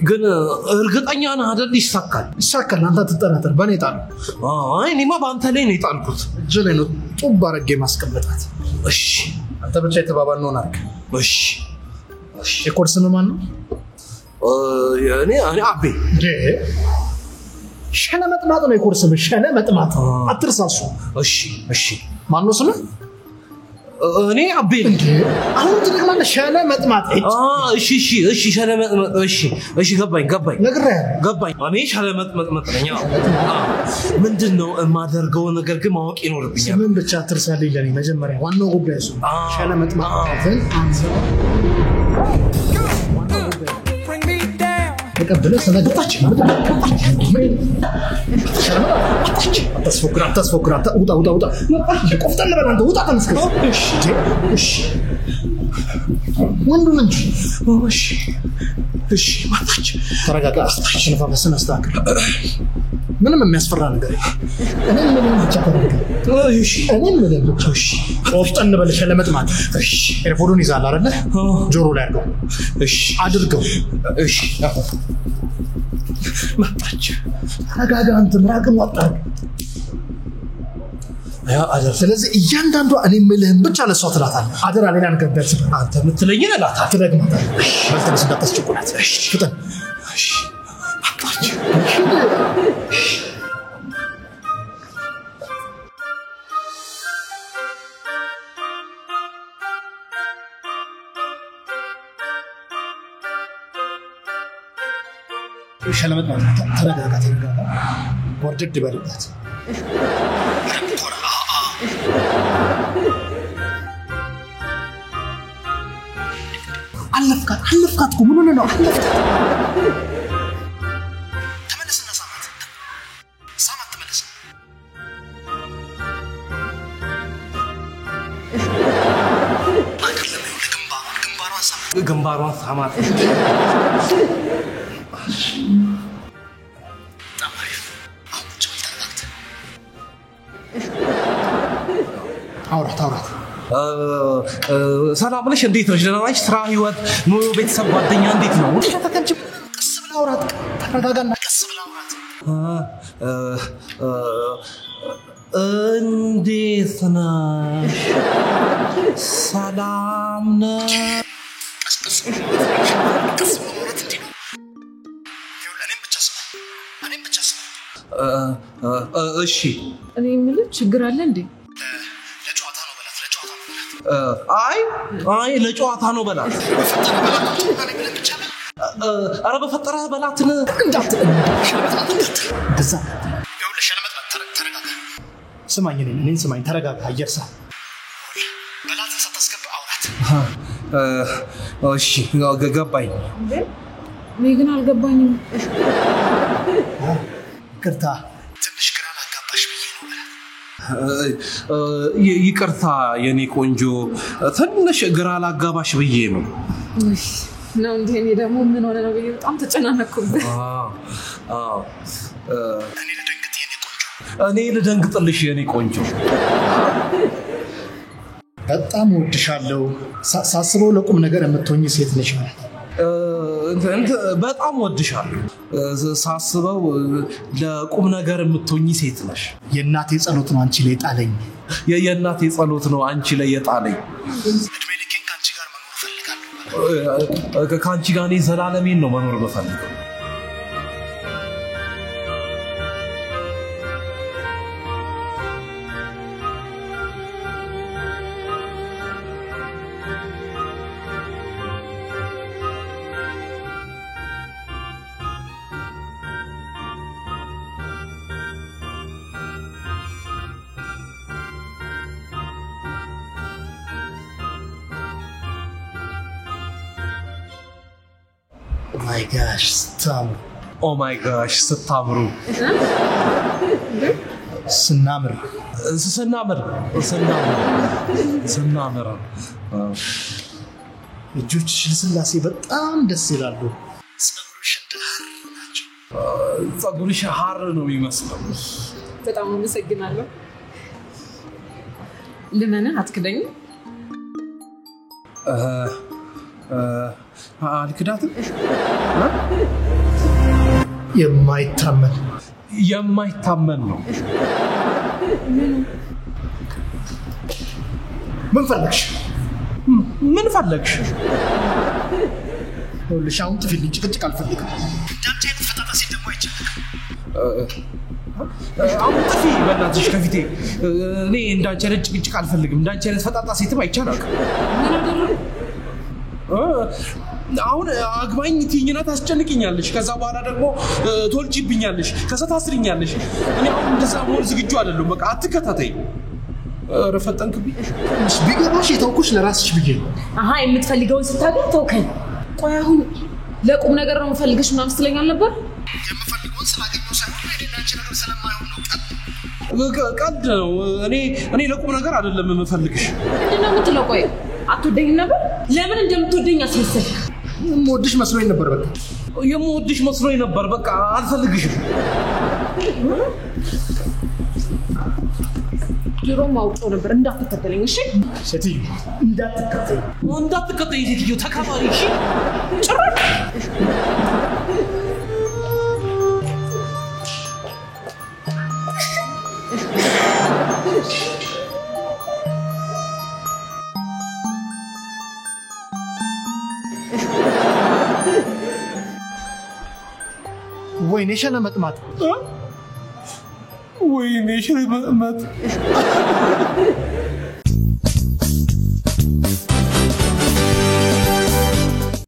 ግን እርግጠኛ ነህ አይደል ይሳካል አንተ ተጠራጠር በኔ ጣል አይ እኔማ ባንተ ላይ ነው የጣልኩት እጅ ላይ ነው ጡብ አረጌ ማስቀመጣት እሺ አንተ ብቻ የተባባልነው አርክ እሺ የኮርስ ነው ማን ነው እኔ አቤ ሸነ መጥማት ነው የኮርስ ሸነ መጥማት አትርሳሱ እሺ ማን ነው ስሙ እኔ አቤ አሁን ትደግማለ ሸነ መጥማት እሺ ሸነ መጥማት እሺ ገባኝ ገባኝ እኔ ሸነ መጥማት ነኝ ምንድነው የማደርገው ነገር ግን ማወቅ ይኖርብኛል ምን ብቻ አትርሳልኝ ለኔ መጀመሪያ ዋናው ጉዳይ እሱ ሸነ መጥማትን አንተ ተቀበለ ሰነግጣች አታስፎክራ ውጣ ቆፍጠን በል አንተ ውጣ ተመስከረ እሺ ወንዱ እንጂ እሺ ማታች ተረጋጋ አስተሽነፋ በስነስታክ ምንም የሚያስፈራ ነገር እኔ ምንም ብቻ ተረጋጋ እኔ ምንም ብቻ ቆፍጠን በል ሸለመጥማት ኤርፎኑን ይዛል አይደለ ጆሮ ላይ አድርገው አድርገው ማታች ተረጋጋ አንተ ምራቅም ወጣ ያ አደር ስለዚህ እያንዳንዱ እኔ ምልህም ብቻ ለሷ ትላታለህ አደራ ሌላ ነገር ደርስ አንተ ምትለኝ ለላታ ትደግማታለህ መልተስ እንዳታስጨቁናት ፍጠን ማታች ሸለመት ማለት ተረጋጋ ወርድድ በልበት አለፍካት ምን ሆነ ነው ተመለስና ሳማት ተመለስ ግንባሯን ሳማት አውራት ሰላም ነሽ እንዴት ነሽ ደህና ነሽ ስራ ህይወት ኑሮ ቤተሰብ ጓደኛ እንዴት ነው ተከንጭ ቀስ ብላ አውራት ተረጋጋና ቀስ ብላ አውራት እንዴት ነሽ ሰላም ነሽ ቀስ አውራት እንዴ እኔም ብቻ እሺ እኔ ምንም ችግር አለ እንዴ አይ ለጨዋታ ነው በላት አረ በፈጠረ በላትን እንደዛ ይኸውልሽ ለመጥራት ተረጋጋ እኔን ስማኝ ተረጋጋ አየርሳ በላትን ሳታስገባ አውራት እሺ ገባኝ እኔ ግን አልገባኝም ይቅርታ ትንሽ ግራ ላጋባሽ ብዬ ነው ይቅርታ የኔ ቆንጆ ትንሽ ግራ ላጋባሽ ብዬ ነው ነው እንዴ እኔ ደግሞ ምን ሆነ ነው ብዬ በጣም ተጨናነኩብህ እኔ ልደንግጥልሽ የኔ ቆንጆ በጣም ወድሻለሁ ሳስበው ለቁም ነገር የምትሆኚ ሴት ነሽ ማለት በጣም ወድሻለሁ ሳስበው ለቁም ነገር የምትሆኚ ሴት ነሽ የእናቴ ጸሎት ነው አንቺ ላይ ጣለኝ የእናቴ ጸሎት ነው አንቺ ላይ የጣለኝ እድሜ ልኬን ካንቺ ጋር መኖር ፈልጋለሁ ካንቺ ጋር እኔ ዘላለሜን ነው መኖር በፈልገው my gosh ስታምሩ oh my gosh ስታምሩ ስናምር እጆችሽ ለስላሴ በጣም ደስ ይላሉ ጸጉርሽ ሐር ነው የሚመስለው በጣም አመሰግናለሁ ልመና አትክደኝ አልክዳትም የማይታመን ነው ምን ፈለግሽ ሁሉሽ አሁን ትፈልጊ ጭቅጭቅ አልፈልግም ዳንቻ የተፈጣጣ ሴት ደግሞ አይቻልም አሁን ጥፊ በእናትሽ ከፊቴ እኔ እንዳንቺ አይነት ጭቅጭቅ አልፈልግም እንዳንቺ አይነት ፈጣጣ ሴትም አይቻልም አሁን አግባኝ ትይኝና ታስጨንቅኛለሽ ከዛ በኋላ ደግሞ ቶልጂብኛለሽ ከዛ ታስሪኛለሽ እኔ አሁን እንደዛ መሆን ዝግጁ አይደለም በቃ አትከታተይ ረፈጠንክብኝ ቢገባሽ የተውኩሽ ለራስሽ ብዬ ነው አሃ የምትፈልገውን ስታገኝ ተውከኝ ቆይ አሁን ለቁም ነገር ነው የምፈልግሽ ምናምን ስትለኛል ነበር የምፈልገውን ስላገኘው ሳይሆን ዳንቻ ነገር ስለማይሆን ነው ቀልድ ነው እኔ ለቁም ነገር አይደለም የምፈልግሽ ምንድነው የምትለው ቆይ አትወደኝ ነበር ለምን እንደምትወደኝ አስመሰልክ የምወድሽ መስሎኝ ነበር በቃ አልፈልግሽም ድሮ ማውቀው ነበር እንዳትከተለኝ እሺ ሴትዮ እንዳትከተለኝ ሴትዮ ተካባሪ እሺ ጭራሽ ወይኔ ሸለመጥማት ወይኔ ሸለመጥማት